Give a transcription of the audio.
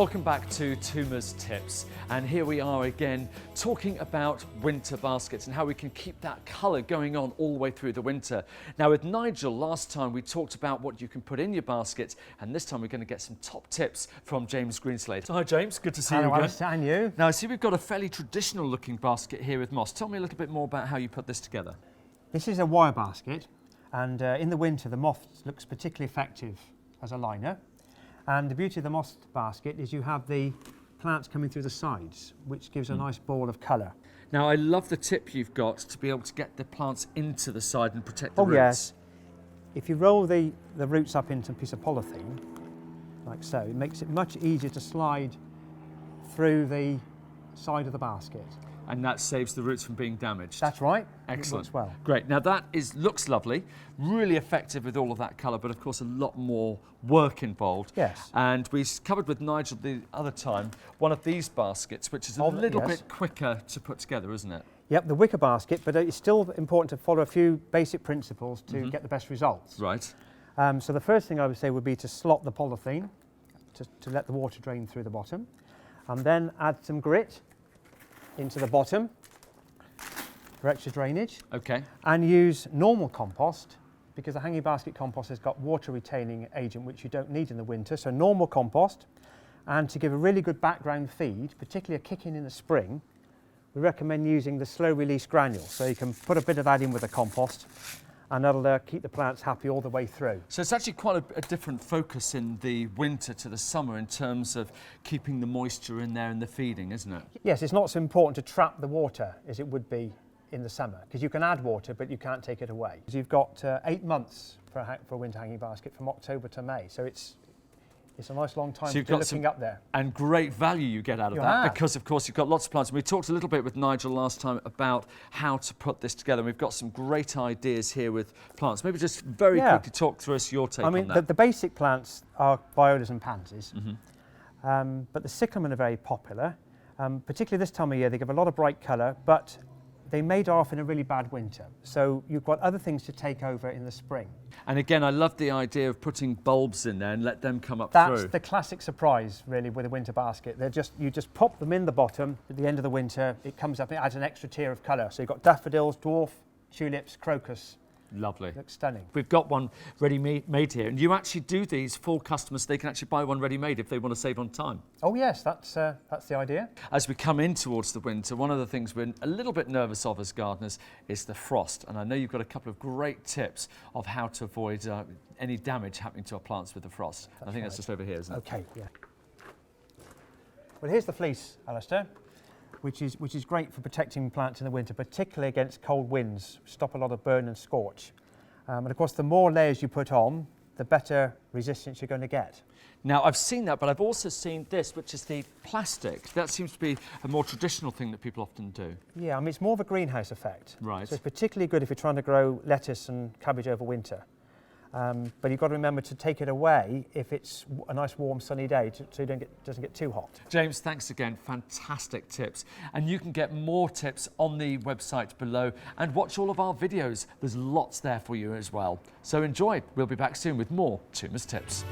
Welcome back to Toomers Tips, and here we are again talking about winter baskets and how we can keep that colour going on all the way through the winter. Now with Nigel, last time we talked about what you can put in your basket, and this time we're going to get some top tips from James Greenslade. So, hi James, good to see you again. Alistair, and you. Now I see we've got a fairly traditional looking basket here with moss. Tell me a little bit more about how you put this together. This is a wire basket, and in the winter the moss looks particularly effective as a liner. And the beauty of the moss basket is you have the plants coming through the sides, which gives a nice ball of colour. Now I love the tip you've got to be able to get the plants into the side and protect the roots. Yes. If you roll the roots up into a piece of polythene, like so, it makes it much easier to slide through the side of the basket. And that saves the roots from being damaged. That's right. Excellent. It works well. Great. Now that looks lovely, really effective with all of that colour, but of course a lot more work involved. Yes. And we covered with Nigel the other time one of these baskets, which is a little bit quicker to put together, isn't it? Yep, the wicker basket, but it's still important to follow a few basic principles to get the best results. Right. So the first thing I would say would be to slot the polythene to let the water drain through the bottom, and then add some grit into the bottom for extra drainage. Okay. And use normal compost, because the hanging basket compost has got water retaining agent which you don't need in the winter, so normal compost. And to give a really good background feed, particularly a kick in the spring, we recommend using the slow release granules. So you can put a bit of that in with the compost, and that'll keep the plants happy all the way through. So it's actually quite a different focus in the winter to the summer in terms of keeping the moisture in there and the feeding, isn't it? Yes, it's not so important to trap the water as it would be in the summer, because you can add water but you can't take it away. So you've got 8 months for a winter hanging basket from October to May, so it's a nice long time to be looking up there. And great value you get out of that, because of course you've got lots of plants. And we talked a little bit with Nigel last time about how to put this together. And we've got some great ideas here with plants. Maybe just very quickly talk through us your take on that. I mean, the basic plants are violas and pansies, but the cyclamen are very popular. Particularly this time of year, they give a lot of bright colour, but they made off in a really bad winter. So you've got other things to take over in the spring. And again, I love the idea of putting bulbs in there and let them come up through. That's the classic surprise, really, with a winter basket. You just pop them in the bottom at the end of the winter. It comes up and it adds an extra tier of colour. So you've got daffodils, dwarf, tulips, crocus. Lovely. Looks stunning. We've got one ready-made here, and you actually do these for customers. They can actually buy one ready-made if they want to save on time. Oh yes, that's the idea. As we come in towards the winter, one of the things we're a little bit nervous of as gardeners is the frost, and I know you've got a couple of great tips of how to avoid any damage happening to our plants with the frost. I think that's just over here, isn't it? Okay, yeah. Well, here's the fleece, Alistair, which is great for protecting plants in the winter, particularly against cold winds, stop a lot of burn and scorch. And of course, the more layers you put on, the better resistance you're going to get. Now, I've seen that, but I've also seen this, which is the plastic. That seems to be a more traditional thing that people often do. Yeah, I mean, it's more of a greenhouse effect. Right. So it's particularly good if you're trying to grow lettuce and cabbage over winter. But you've got to remember to take it away if it's a nice warm sunny day so it doesn't get too hot. James, thanks again, fantastic tips. And you can get more tips on the website below and watch all of our videos. There's lots there for you as well. So enjoy, we'll be back soon with more Toomers Tips.